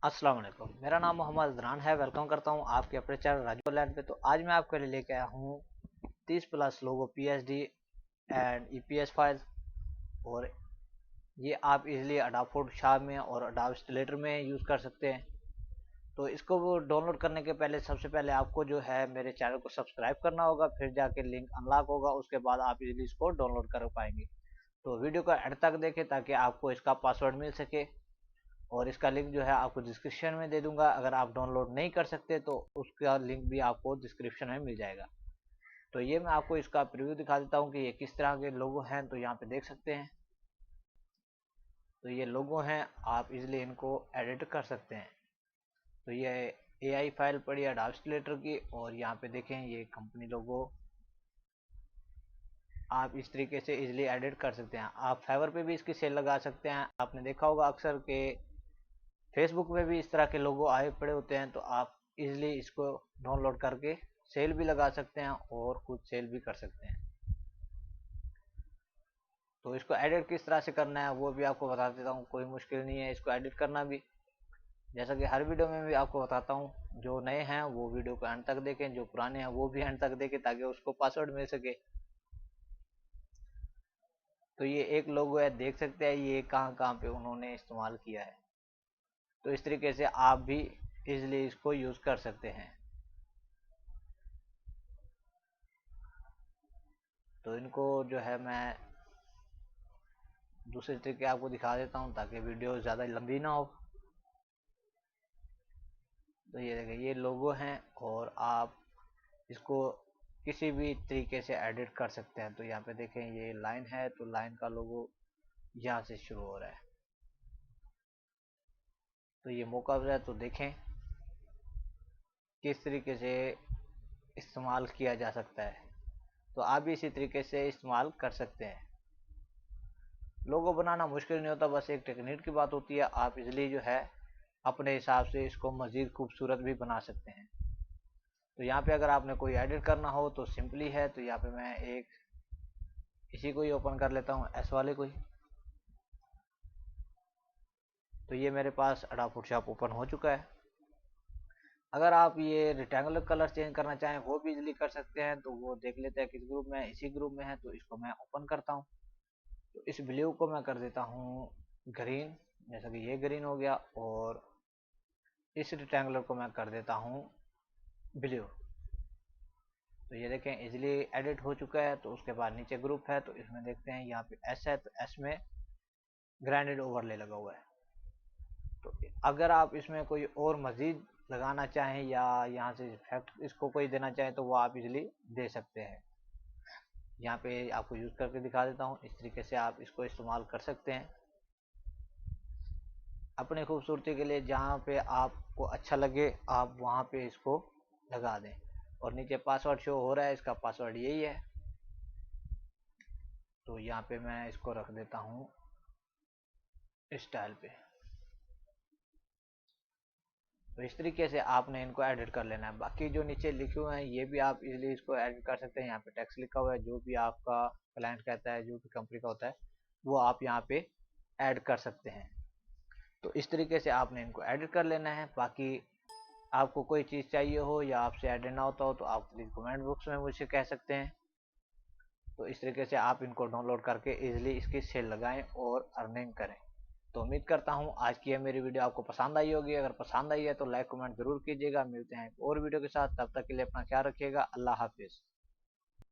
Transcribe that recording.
अस्सलाम वालेकुम। मेरा नाम मोहम्मद अदनान है। वेलकम करता हूँ आपके अपने चैनल राजू लैंड पे। तो आज मैं आपके लिए लेके आया हूँ 30 plus logo PhD and EPS file. और ये आप इजीली अडोब फोटोशॉप में और अडोब इलस्ट्रेटर में यूज़ कर सकते हैं। तो इसको वो डाउनलोड करने के पहले सबसे पहले आपको जो है मेरे चैनल को सब्सक्राइब करना होगा, फिर जाके लिंक अनलॉक होगा, उसके बाद आप इजीली इसको डाउनलोड कर पाएंगे। तो वीडियो को एंड तक देखें ताकि आपको इसका पासवर्ड मिल सके, और इसका लिंक जो है आपको डिस्क्रिप्शन में दे दूंगा। अगर आप डाउनलोड नहीं कर सकते तो उसका लिंक भी आपको डिस्क्रिप्शन में मिल जाएगा। तो ये मैं आपको इसका प्रीव्यू दिखा देता हूँ कि ये किस तरह के लोगो हैं। तो यहाँ पे देख सकते हैं, तो ये लोगो हैं, आप इजीली इनको एडिट कर सकते हैं। तो ये एआई फाइल पड़ी है अडोब इलस्ट्रेटर की, और यहाँ पे देखें ये कंपनी लोगो आप इस तरीके से इजीली एडिट कर सकते हैं। आप फाइवर पे भी इसकी सेल लगा सकते हैं। आपने देखा होगा अक्सर के फेसबुक में भी इस तरह के लोगो आए पड़े होते हैं, तो आप इजीली इसको डाउनलोड करके सेल भी लगा सकते हैं और खुद सेल भी कर सकते हैं। तो इसको एडिट किस तरह से करना है वो भी आपको बता देता हूँ। कोई मुश्किल नहीं है इसको एडिट करना भी, जैसा कि हर वीडियो में भी आपको बताता हूँ। जो नए हैं वो वीडियो को एंड तक देखें, जो पुराने हैं वो भी एंड तक देखें ताकि उसको पासवर्ड मिल सके। तो ये एक लोगो है, देख सकते हैं ये कहाँ कहाँ पे उन्होंने इस्तेमाल किया है। तो इस तरीके से आप भी इजीली इसको यूज़ कर सकते हैं। तो इनको जो है मैं दूसरे तरीके आपको दिखा देता हूँ ताकि वीडियो ज़्यादा लंबी ना हो। तो ये देखिए ये लोगो हैं, और आप इसको किसी भी तरीके से एडिट कर सकते हैं। तो यहाँ पे देखें ये लाइन है, तो लाइन का लोगो यहाँ से शुरू हो रहा है। तो ये मौका है, तो देखें किस तरीके से इस्तेमाल किया जा सकता है। तो आप भी इसी तरीके से इस्तेमाल कर सकते हैं। लोगो बनाना मुश्किल नहीं होता, बस एक टेक्निक की बात होती है। आप इजीली जो है अपने हिसाब से इसको मज़ीद खूबसूरत भी बना सकते हैं। तो यहाँ पे अगर आपने कोई एडिट करना हो तो सिंपली है। तो यहाँ पे मैं एक इसी को ही ओपन कर लेता हूँ, एस वाले को ही। तो ये मेरे पास अडोब फोटोशॉप ओपन हो चुका है। अगर आप ये रेक्टेंगुलर कलर चेंज करना चाहें वो भी इजीली कर सकते हैं। तो वो देख लेते हैं किस ग्रुप में, इसी ग्रुप में है। तो इसको मैं ओपन करता हूँ। तो इस ब्लू को मैं कर देता हूँ ग्रीन, जैसा कि ये ग्रीन हो गया, और इस रेक्टेंगुलर को मैं कर देता हूँ ब्लू। तो ये देखें इजीली एडिट हो चुका है। तो उसके बाद नीचे ग्रुप है, तो इसमें देखते हैं यहाँ पे एस है, तो एस में ग्राइंडेड ओवरले लगा हुआ है। तो अगर आप इसमें कोई और मज़ीद लगाना चाहें या यहाँ से इफेक्ट इसको कोई देना चाहें तो वो आप इजीली दे सकते हैं। यहाँ पे आपको यूज़ करके दिखा देता हूँ। इस तरीके से आप इसको इस्तेमाल कर सकते हैं अपनी खूबसूरती के लिए। जहाँ पे आपको अच्छा लगे आप वहाँ पे इसको लगा दें। और नीचे पासवर्ड शो हो रहा है, इसका पासवर्ड यही है। तो यहाँ पे मैं इसको रख देता हूँ स्टाइल पे। तो इस तरीके से आपने इनको एडिट कर लेना है। बाकी जो नीचे लिखे हुए हैं ये भी आप इजीली इसको एडिट कर सकते हैं। यहाँ पे टेक्स्ट लिखा हुआ है, जो भी आपका क्लाइंट कहता है, जो भी कंपनी का होता है वो आप यहाँ पे ऐड कर सकते हैं। तो इस तरीके से आपने इनको एडिट कर लेना है। बाकी आपको कोई चीज़ चाहिए हो या आपसे एडिट ना होता हो तो आप प्लीज़ कमेंट बॉक्स में मुझसे कह सकते हैं। तो इस तरीके से आप इनको डाउनलोड करके इजीली इसकी सेल लगाएं और अर्निंग करें। तो उम्मीद करता हूँ आज की मेरी वीडियो आपको पसंद आई होगी। अगर पसंद आई है तो लाइक कमेंट जरूर कीजिएगा। मिलते हैं एक और वीडियो के साथ, तब तक के लिए अपना ख्याल रखिएगा। अल्लाह हाफिज़।